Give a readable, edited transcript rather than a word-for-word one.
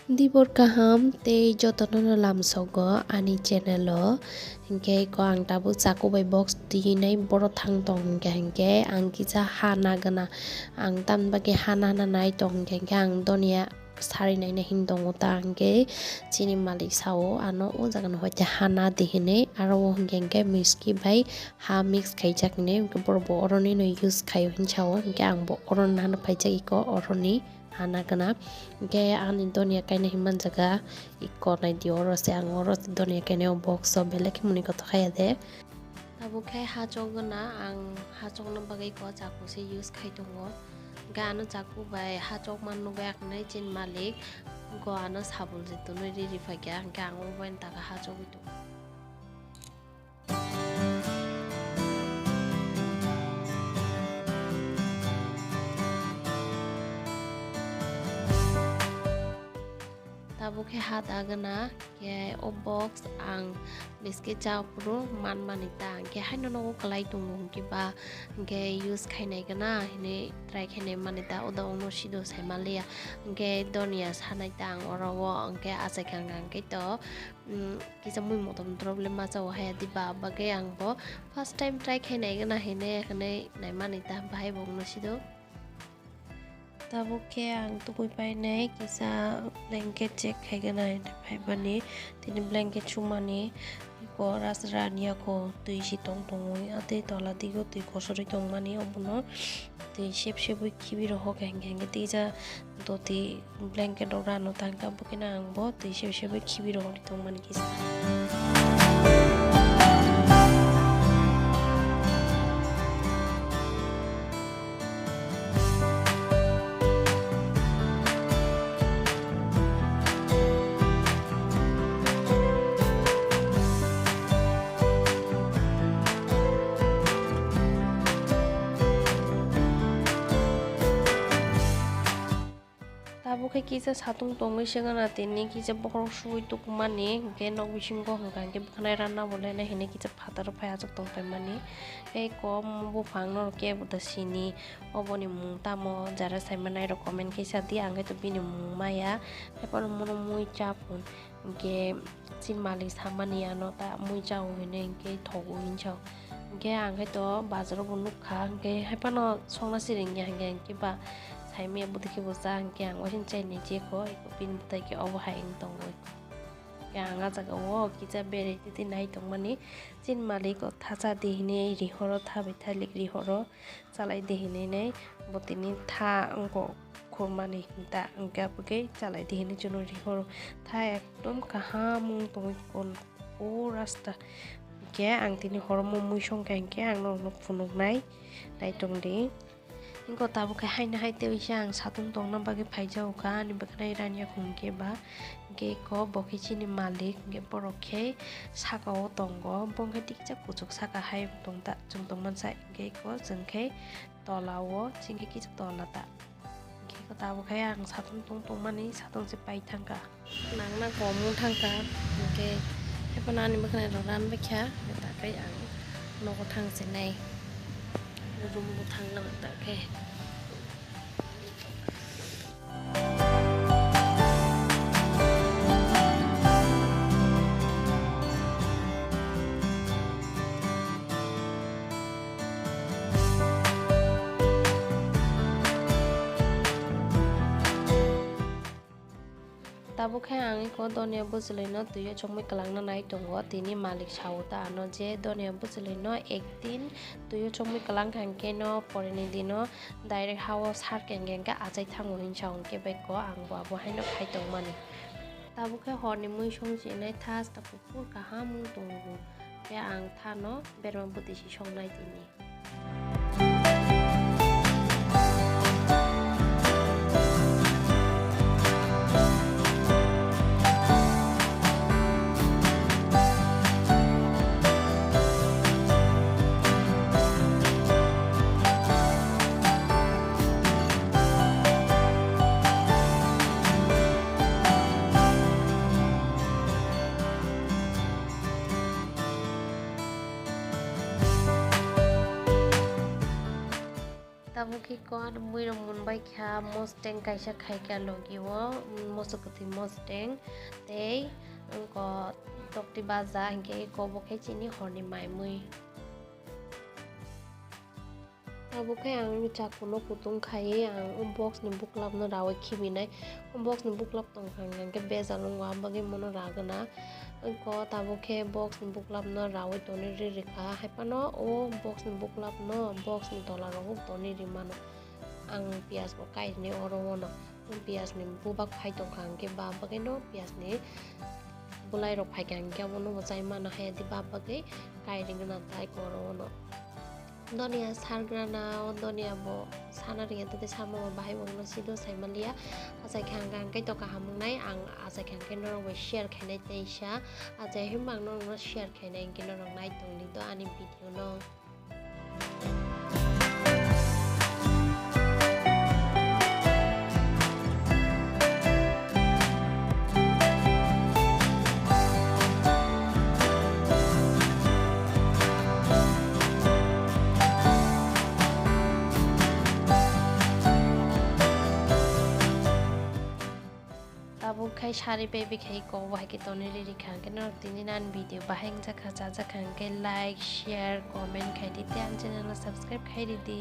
Dibor kaham te jotono lam sogo ani channel o hingke ko ang tabu chaku bai box dinai boro thang tong hingke ang kisa hana gana ang tam bagi hana nai tong hingke ang donia sari nai na hingdongo ta hingke chini malik sao ano o jaga no hoite hana dihine aro hingke miski bai ha mix khaijak ne bor bo oroni no use khayo hinchao hingke ang bo oron nana phaijak iko oroni hana gana hingke ani donia kaina himan jaga iko nai di oro se ang oro donia kaina box o belek muni ko khaya de tabu khai ha jogna ang ha jogna bagai ko jaku se use khai dongo gano jaku bai ha jog man no bak nai chin malik go ano sabul jitu noi ri phagya gang o bain ta ha jog itu tabu ke hat agana ke o box ang biscuit cha puro man manita ke haino no kalai tungong ki ba ke use khainai gana hine try khainai manita oda ono sido saimalia ke donia sanai tang orowo ke ase kangang ke to kisa mui motom problem ma chaw haya di ba bage ang bo first time try khainai gana hine khane nai manita bai bong no sido tabu ke ang tukui pai nai kisa blanket check khaigana pai bani tini blanket chumani ko rasrania ko tui si tong tong ate tola digo tui kosori tong mani obuno tui shep khibi roho kang tija doti blanket ora no tangka bukina ang bo tui shep khibi roho tong mani kisa tabu khai kisa satung tongoi segana tini kisa bokrok sui tukmani ke nok bisingo hangkang ke bukhanai ranna bole na hine kisa phatar phai ajak tongpai mani ei ko bufang nor ke buta sini oboni mung tamo jara saimanai ro comment kisa di angai to bini mung maya epon mono mui chapun ke chin malik samani ano ta mui chau hine ke thogu hinchau ke angai to bazar bo nukha ke hepano songna siring yang ke ba saimi abudiki bosa ke ang wasin chai ni je ko pin butai ke Oboh ing tongoi ke anga jaga wo kicha bere titi nai tongmani chin malik o thacha dihine rihoro tha bithalik rihoro chalai dihine nei botini tha angko khurmani ta angka puke chalai dihine jono rihoro tha ekdom kahamung tongoi kon o rasta ke ang tini hormo muisong ke ang no phunuk nai tongdi ingko tabu kai haina haite wisang satung tong na bagi phaijau ka ni bakrai rania khungke ba ge ko boki chini malik ge borokhe saka o tongo bongke tikcha kuchuk saka hai tongta chungtong mansa ge ko jengkhe tolawo chingke kichuk tolata ge ko tabu kai ang satung tong mani satung se pai thangka nangna ko mu thangka ge hepanani bakrai ran bakha ta kai ang no ko thang se nai rumbu thang na ta ke tabu khai ang ko donia bujleno tuyo chongmai kalangna nai tongo tini malik sauta ano je donia bujleno ekdin tuyo chongmai kalang khangke no poreni dino direct hawo sar kengengka ajai thango hinchang ke beko ang bo haino khai tongmani tabu khai horni mui songji nai thas ta pupur ka hamu tongo ke ang thano berma budisi songnai tini Tabuki ko an muiro munbai kha mosteng kaisa khaika logiwo mosokuthi mosteng tei ko tokti baja hingke ko bo khai chini horni mai mui tabukai ang chakuno kutung khai ang box ni buklap no rawi khibinai box ni buklap tongkhang hingke bejalung wa bagi mono ragana ko tabuke box ni buklap no rawi toni ri kha haipano o box ni buklap no box ni tola rogo toni ri mano ang pias bo kai ni oro wono pias ni bubak phai tongkhang ke ba bagi no pias ni bulai rok phai kang ke wono bo chai mana hai di ba bagi kai ringna tai ko oro wono Donia sargrana donia bo sana ringa tete sama mo bahai wong no sido saimalia asai khang kang kai to ka hamung nai ang asai khang ke no we share khainai teisa asai himbang no share khainai ke no nai tong li do ani video no Tabu khai shari baby khai ko wah ke toni ri khang ke no tini nan video baheng jakha ja jakha ke like share comment khai di te an channel subscribe khai di